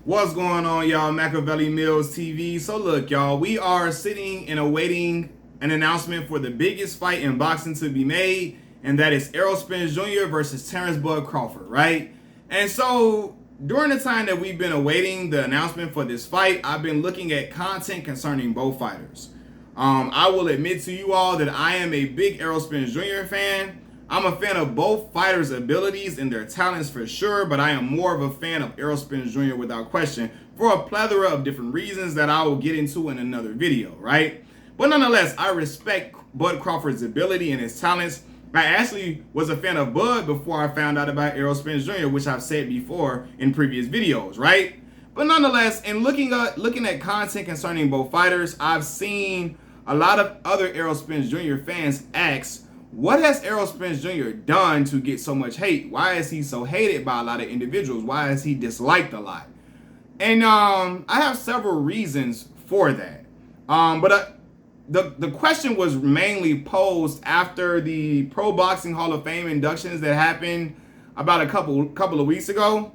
What's going on, y'all? Machiavelli Mills TV. So look, y'all, we are sitting and awaiting an announcement for the biggest fight in boxing to be made, and that is Errol Spence Jr. versus Terence Crawford, right? And so during the time that we've been awaiting the announcement for this fight, I've been looking at content concerning both fighters. I will admit to you all that I am a big Errol Spence Jr. fan. I'm a fan of both fighters' abilities and their talents for sure, but I am more of a fan of Errol Spence Jr. without question for a plethora of different reasons that I will get into in another video, right? But nonetheless, I respect Bud Crawford's ability and his talents. I actually was a fan of Bud before I found out about Errol Spence Jr., which I've said before in previous videos, right? But nonetheless, in looking at content concerning both fighters, I've seen a lot of other Errol Spence Jr. fans ask, what has Errol Spence Jr. done to get so much hate? Why is he so hated by a lot of individuals? Why is he disliked a lot? And I have several reasons for that. But the question was mainly posed after the Pro Boxing Hall of Fame inductions that happened about a couple of weeks ago.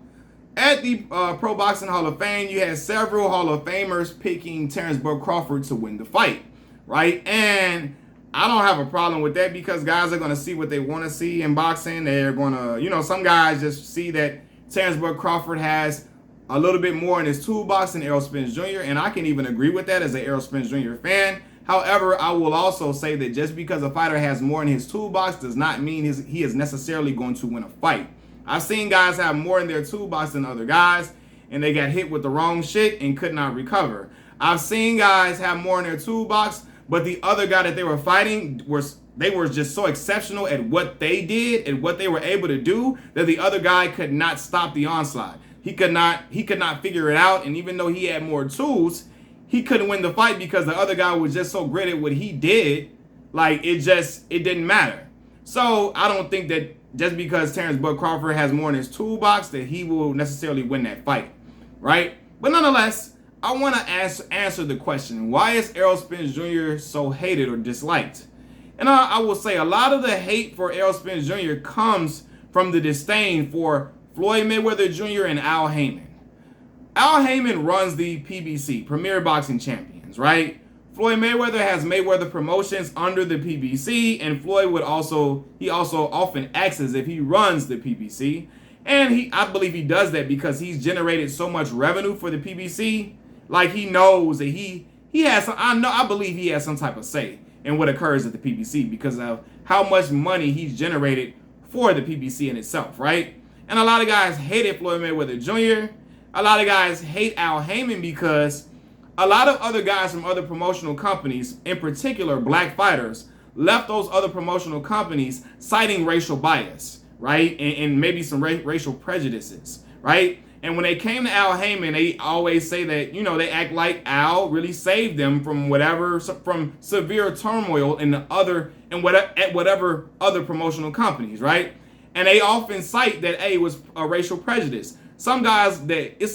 At the Pro Boxing Hall of Fame, you had several Hall of Famers picking Terence Crawford to win the fight, right? And I don't have a problem with that because guys are going to see what they want to see in boxing. They're going to, some guys just see that Terence Crawford has a little bit more in his toolbox than Errol Spence Jr., and I can even agree with that as an Errol Spence Jr. fan. However, I will also say that just because a fighter has more in his toolbox does not mean he is necessarily going to win a fight. I've seen guys have more in their toolbox than other guys, and they got hit with the wrong shit and could not recover. I've seen guys have more in their toolbox, but the other guy that they were fighting were just so exceptional at what they did and what they were able to do that the other guy could not stop the onslaught. He could not figure it out, and even though he had more tools, he couldn't win the fight because the other guy was just so great at what he did, like it didn't matter. So I don't think that just because Terence Crawford has more in his toolbox that he will necessarily win that fight, right? But nonetheless, I want to answer the question, why is Errol Spence Jr. so hated or disliked? And I will say a lot of the hate for Errol Spence Jr. comes from the disdain for Floyd Mayweather Jr. and Al Haymon. Al Haymon runs the PBC, Premier Boxing Champions, right? Floyd Mayweather has Mayweather Promotions under the PBC, and Floyd also often acts as if he runs the PBC. And I believe he does that because he's generated so much revenue for the PBC. Like he knows that he has some, I believe he has some type of say in what occurs at the PBC because of how much money he's generated for the PBC in itself, right? And a lot of guys hated Floyd Mayweather Jr. A lot of guys hate Al Haymon because a lot of other guys from other promotional companies, in particular black fighters, left those other promotional companies citing racial bias, right? And maybe some racial prejudices, right? And when they came to Al Haymon, they always say that, they act like Al really saved them from severe turmoil at whatever other promotional companies, right? And they often cite that, it was a racial prejudice. It's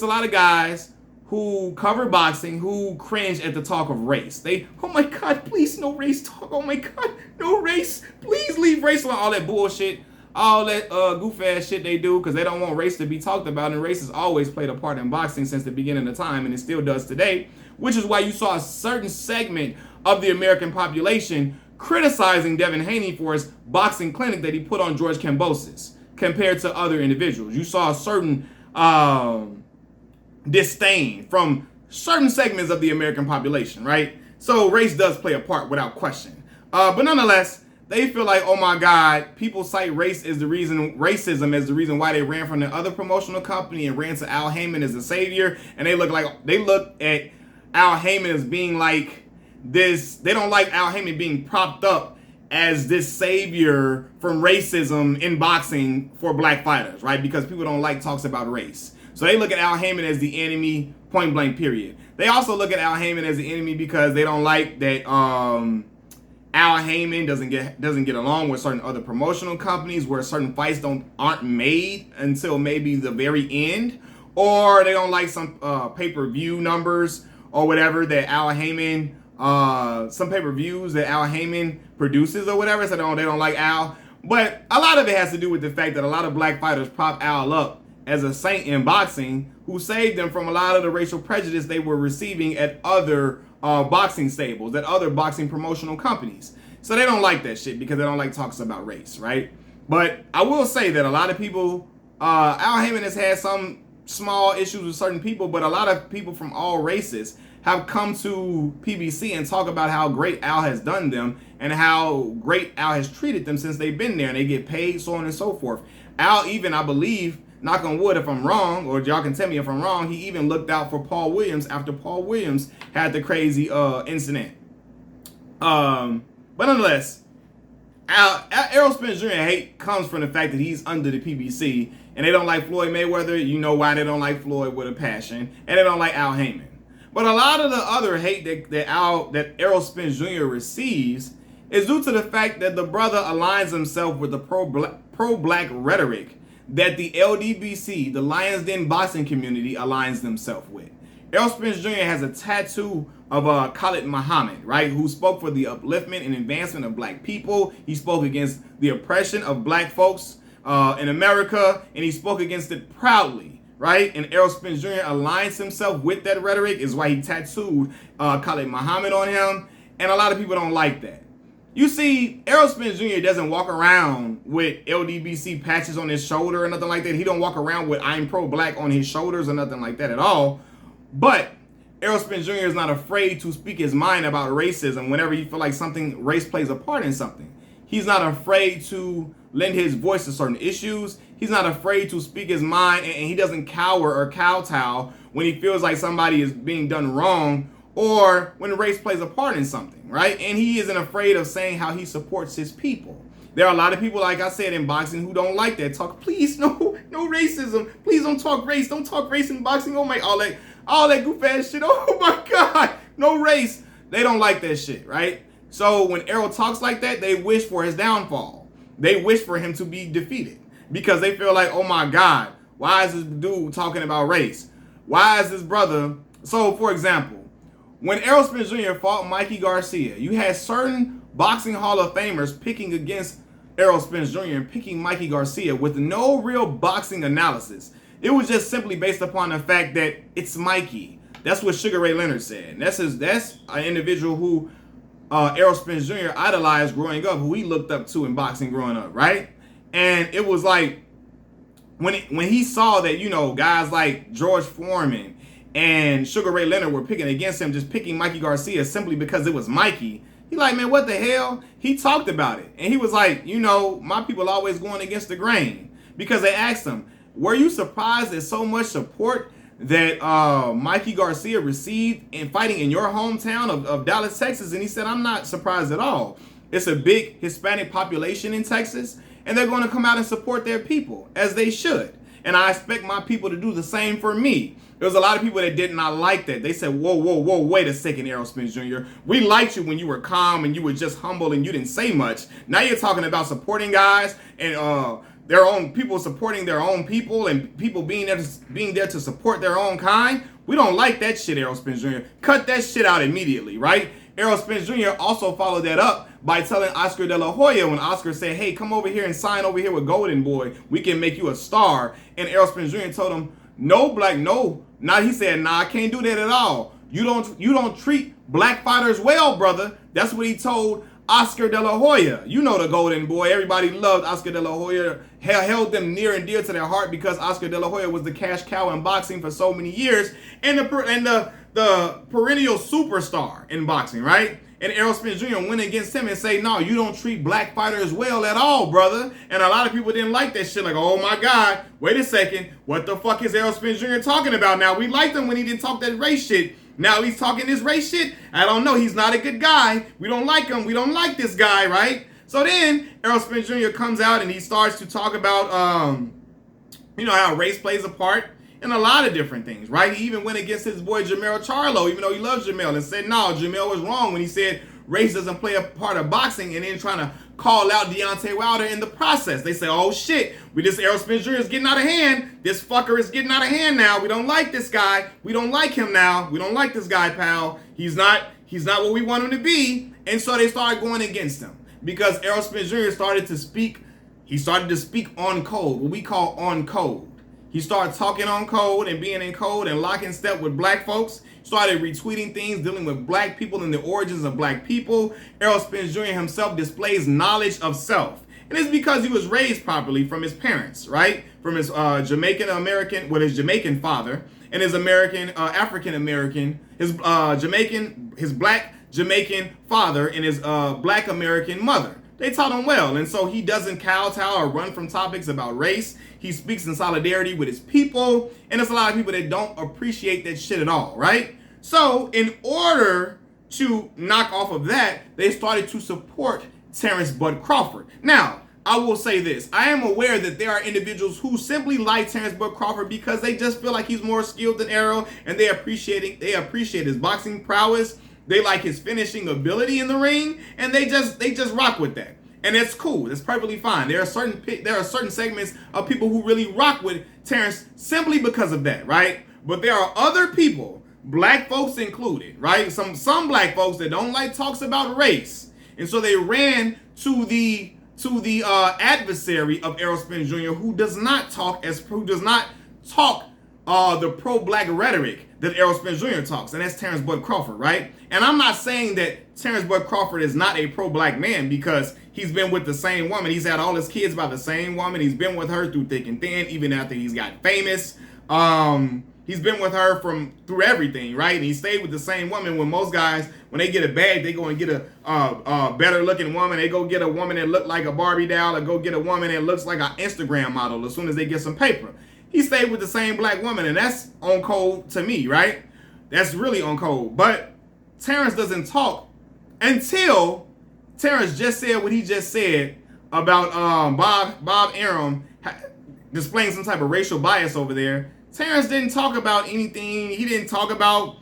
a lot of guys who cover boxing who cringe at the talk of race. Oh my God, please no race talk. Oh my God, no race. Please leave race alone. All that bullshit. All that goof ass shit they do because they don't want race to be talked about, and race has always played a part in boxing since the beginning of time, and it still does today, which is why you saw a certain segment of the American population criticizing Devin Haney for his boxing clinic that he put on George Kambosos compared to other individuals. You saw a certain disdain from certain segments of the American population, right? So race does play a part without question. But nonetheless, they feel like, oh my God, people cite racism as the reason why they ran from the other promotional company and ran to Al Haymon as a savior. And they look at Al Haymon as being like this. They don't like Al Haymon being propped up as this savior from racism in boxing for black fighters, right? Because people don't like talks about race. So they look at Al Haymon as the enemy, point blank, period. They also look at Al Haymon as the enemy because they don't like that Al Haymon doesn't get along with certain other promotional companies where certain fights aren't made until maybe the very end, or they don't like some pay-per-view numbers or whatever that Al Haymon some pay-per-views that Al Haymon produces or whatever, so they don't like Al. But a lot of it has to do with the fact that a lot of black fighters prop Al up as a saint in boxing, who saved them from a lot of the racial prejudice they were receiving at other boxing stables, at other boxing promotional companies. So they don't like that shit because they don't like talks about race, right? But I will say that a lot of people, Al Heyman has had some small issues with certain people, but a lot of people from all races have come to PBC and talk about how great Al has done them and how great Al has treated them since they've been there, and they get paid, so on and so forth. Al even, I believe, knock on wood if I'm wrong, or y'all can tell me if I'm wrong, he even looked out for Paul Williams after Paul Williams had the crazy incident. But nonetheless, Errol Spence Jr. hate comes from the fact that he's under the PBC, and they don't like Floyd Mayweather. You know why they don't like Floyd with a passion, and they don't like Al Heyman. But a lot of the other hate that Errol Spence Jr. receives is due to the fact that the brother aligns himself with the pro-black rhetoric that the LDBC, the Lions Den boxing community, aligns themselves with. Errol Spence Jr. has a tattoo of Khalid Muhammad, right, who spoke for the upliftment and advancement of black people. He spoke against the oppression of black folks in America, and he spoke against it proudly. Right? And Errol Spence Jr. aligns himself with that rhetoric, is why he tattooed Khalid Muhammad on him. And a lot of people don't like that. You see, Errol Spence Jr. doesn't walk around with LDBC patches on his shoulder or nothing like that. He don't walk around with I'm pro-black on his shoulders or nothing like that at all. But Errol Spence Jr. is not afraid to speak his mind about racism whenever he feel like race plays a part in something. He's not afraid to lend his voice to certain issues. He's not afraid to speak his mind, and he doesn't cower or kowtow when he feels like somebody is being done wrong or when race plays a part in something, right? And he isn't afraid of saying how he supports his people. There are a lot of people, like I said, in boxing who don't like that talk. Please, no racism. Please don't talk race. Don't talk race in boxing. Oh my, all that goof ass shit. Oh my God, no race. They don't like that shit, right? So when Errol talks like that, they wish for his downfall. They wish for him to be defeated because they feel like, oh my God, why is this dude talking about race? Why is this brother? So, for example, when Errol Spence Jr. fought Mikey Garcia, you had certain boxing Hall of Famers picking against Errol Spence Jr. and picking Mikey Garcia with no real boxing analysis. It was just simply based upon the fact that it's Mikey. That's what Sugar Ray Leonard said. And that's an individual who Errol Spence Jr. idolized growing up, who he looked up to in boxing growing up, right? And it was like when he saw that, guys like George Foreman and Sugar Ray Leonard were picking against him, just picking Mikey Garcia simply because it was Mikey. He like, man, what the hell? He talked about it. And he was like, my people always going against the grain. Because they asked him, were you surprised at so much support that Mikey Garcia received in fighting in your hometown of Dallas, Texas? And he said, I'm not surprised at all. It's a big Hispanic population in Texas, and they're going to come out and support their people, as they should. And I expect my people to do the same for me. There was a lot of people that did not like that. They said, whoa, wait a second, Errol Spence Jr. We liked you when you were calm and you were just humble and you didn't say much. Now you're talking about supporting guys and their own people supporting their own people and people being there to support their own kind. We don't like that shit, Errol Spence Jr. Cut that shit out immediately, right? Errol Spence Jr. also followed that up by telling Oscar De La Hoya when Oscar said, hey, come over here and sign over here with Golden Boy. We can make you a star. And Errol Spence Jr. told him, no, black, no. Now he said, nah, I can't do that at all. You don't treat black fighters well, brother. That's what he told Oscar De La Hoya. You know the Golden Boy. Everybody loved Oscar De La Hoya. Held them near and dear to their heart because Oscar De La Hoya was the cash cow in boxing for so many years and the perennial superstar in boxing, right? And Errol Spence Jr. went against him and say, no, you don't treat black fighters well at all, brother. And a lot of people didn't like that shit. Like, oh my God, wait a second. What the fuck is Errol Spence Jr. talking about now? We liked him when he didn't talk that race shit. Now he's talking this race shit. I don't know. He's not a good guy. We don't like him. We don't like this guy, right? So then Errol Spence Jr. comes out and he starts to talk about, how race plays a part in a lot of different things, right? He even went against his boy Jamel Charlo, even though he loves Jamel, and said, no, Jamel was wrong when he said race doesn't play a part of boxing, and then trying to call out Deontay Wilder in the process. They say, oh shit, this Errol Spence Jr. is getting out of hand. This fucker is getting out of hand now. We don't like this guy. We don't like him now. We don't like this guy, pal. He's not what we want him to be. And so they started going against him because Errol Spence Jr. started to speak. He started to speak on code, what we call on code. He started talking on code and being in code and locking step with black folks. Started retweeting things dealing with black people and the origins of black people. Errol Spence Jr. himself displays knowledge of self. And it's because he was raised properly from his parents, right? From his Jamaican American, with his Jamaican father and his American, African American, his black Jamaican father and his black American mother. They taught him well, and so he doesn't kowtow or run from topics about race. He speaks in solidarity with his people, and there's a lot of people that don't appreciate that shit at all, right? So in order to knock off of that, they started to support Terence Bud Crawford. Now, I will say this. I am aware that there are individuals who simply like Terence Bud Crawford because they just feel like he's more skilled than Errol, and they appreciate his boxing prowess. They like his finishing ability in the ring, and they just rock with that. And it's cool. That's perfectly fine. There are certain segments of people who really rock with Terence simply because of that, right? But there are other people, black folks included, right? Some black folks that don't like talks about race. And so they ran to the adversary of Errol Spence Jr., who does not talk the pro-black rhetoric that Errol Spence Jr. talks, and that's Terence Bud Crawford, right? And I'm not saying that Terence Bud Crawford is not a pro-black man because he's been with the same woman. He's had all his kids by the same woman. He's been with her through thick and thin, even after he's got famous. He's been with her through everything, right? And he stayed with the same woman. When most guys, when they get a bag, they go and get a better looking woman. They go get a woman that look like a Barbie doll, or go get a woman that looks like an Instagram model as soon as they get some paper. He stayed with the same black woman, and that's on code to me, right? That's really on code. But Terence doesn't talk until Terence just said what he just said about Bob Arum displaying some type of racial bias over there. Terence didn't talk about anything. He didn't talk about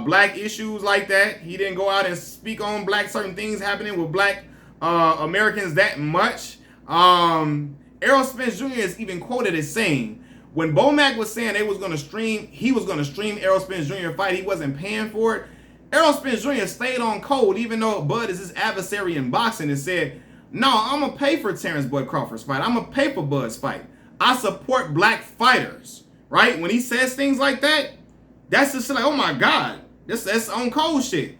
black issues like that. He didn't go out and speak on certain things happening with black Americans that much. Errol Spence Jr. is even quoted as saying, when Bomac was saying he was going to stream Errol Spence Jr. fight, he wasn't paying for it. Errol Spence Jr. stayed on code, even though Bud is his adversary in boxing, and said, no, I'm going to pay for Terence Bud Crawford's fight. I'm going to pay for Bud's fight. I support black fighters, right? When he says things like that, that's just like, oh my God, that's on code shit.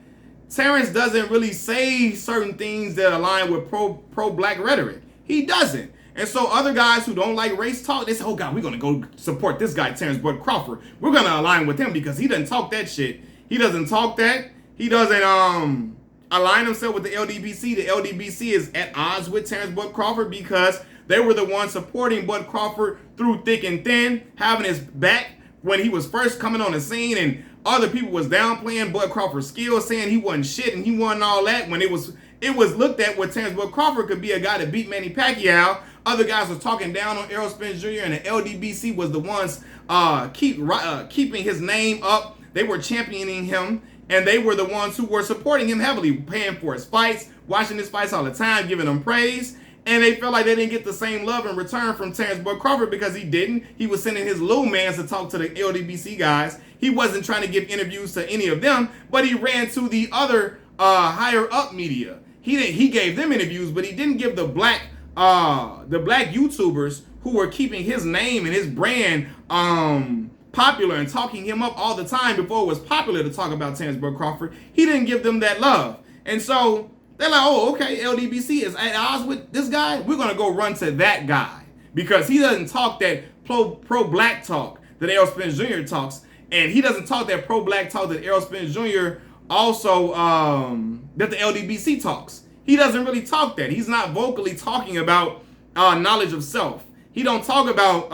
Terence doesn't really say certain things that align with pro-black rhetoric. He doesn't. And so other guys who don't like race talk, they say, oh God, we're going to go support this guy, Terence Bud Crawford. We're going to align with him because he doesn't talk that shit. He doesn't talk that. He doesn't align himself with the LDBC. The LDBC is at odds with Terence Bud Crawford because they were the ones supporting Bud Crawford through thick and thin, having his back when he was first coming on the scene, and other people was downplaying Bud Crawford's skills, saying he wasn't shit and he wasn't all that, when it was looked at where Terence Bud Crawford could be a guy that beat Manny Pacquiao. Other guys were talking down on Errol Spence Jr. and the LDBC was the ones keeping his name up. They were championing him, and they were the ones who were supporting him heavily, paying for his fights, watching his fights all the time, giving him praise. And they felt like they didn't get the same love in return from Terence Bud Crawford because he didn't. He was sending his little mans to talk to the LDBC guys. He wasn't trying to give interviews to any of them, but he ran to the other higher up media. He gave them interviews, but he didn't give the black YouTubers who were keeping his name and his brand popular and talking him up all the time before it was popular to talk about Terence Bud Crawford. He didn't give them that love. And so they're like, oh, okay, LDBC is at odds with this guy. We're going to go run to that guy because he doesn't talk that pro-black talk that Errol Spence Jr. talks. And he doesn't talk that pro-black talk that Errol Spence Jr. also, that the LDBC talks. He doesn't really talk that. He's not vocally talking about knowledge of self. He don't talk about,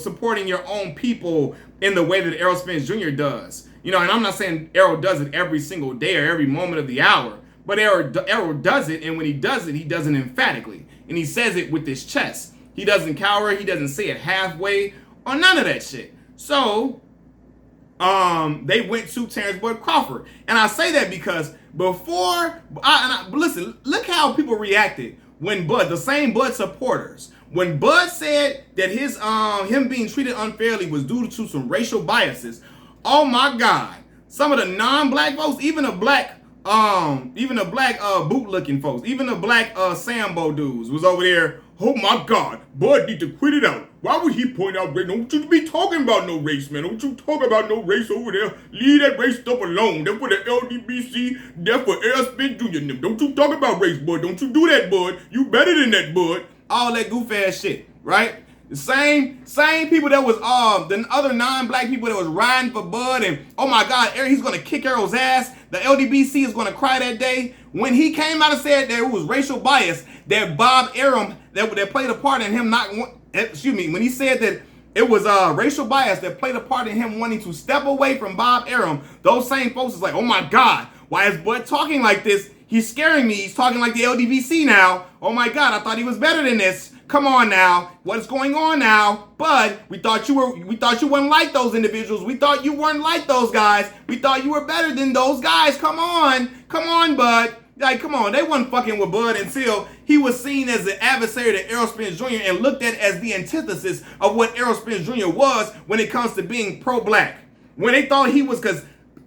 supporting your own people in the way that Errol Spence Jr. does. And I'm not saying Errol does it every single day or every moment of the hour, but Errol does it, and when he does it emphatically. And he says it with his chest. He doesn't cower. He doesn't say it halfway or none of that shit. So they went to Terence Bud Crawford. And I say that because listen, look how people reacted when the same Bud supporters, when Bud said that his him being treated unfairly was due to some racial biases. Oh my God. Some of the non-black folks, even the black boot-looking folks, even the black Sambo dudes was over there. Oh my God, Bud need to quit it out. Why would he point out race? Don't you be talking about no race, man. Don't you talk about no race over there. Leave that race stuff alone. That's for the LDBC. That's for Errol Spence Jr. Don't you talk about race, bud. Don't you do that, bud. You better than that, bud. All that goof ass shit, right? The same people that was the other non-black people that was riding for Bud and oh my God, he's gonna kick Errol's ass. The LDBC is gonna cry that day. When he came out and said that it was racial bias, that Bob Arum that played a part in him when he said that it was racial bias that played a part in him wanting to step away from Bob Arum, those same folks is like, oh my God, why is Bud talking like this? He's scaring me. He's talking like the LDBC now. Oh my God, I thought he was better than this. Come on now, what's going on now? Bud, we thought you weren't like those individuals. We thought you weren't like those guys. We thought you were better than those guys. Come on, Bud. Like, come on, they wasn't fucking with Bud until he was seen as the adversary to Errol Spence Jr. and looked at as the antithesis of what Errol Spence Jr. was when it comes to being pro-black. When they thought he was,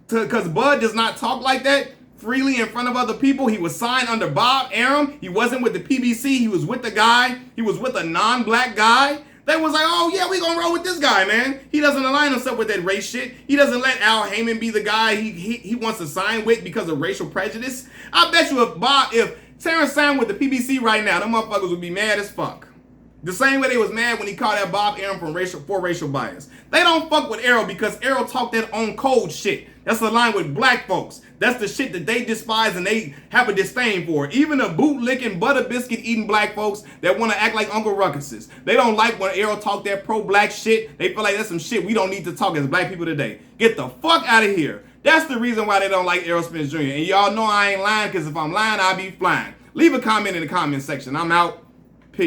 because Bud does not talk like that freely in front of other people. He was signed under Bob Arum. He wasn't with the PBC. He was with the guy. He was with a non-black guy. They was like, oh yeah, we gonna roll with this guy, man. He doesn't align himself with that race shit. He doesn't let Al Heyman be the guy he wants to sign with because of racial prejudice. I bet you if Terence signed with the PBC right now, them motherfuckers would be mad as fuck. The same way they was mad when he called out Bob Arum for racial bias. They don't fuck with Errol because Errol talked that on code shit. That's aligned with black folks. That's the shit that they despise and they have a disdain for. Even the bootlicking, butter biscuit eating black folks that want to act like Uncle Ruckuses. They don't like when Errol talk that pro-black shit. They feel like that's some shit we don't need to talk as black people today. Get the fuck out of here. That's the reason why they don't like Errol Spence Jr. And y'all know I ain't lying because if I'm lying, I'll be flying. Leave a comment in the comment section. I'm out.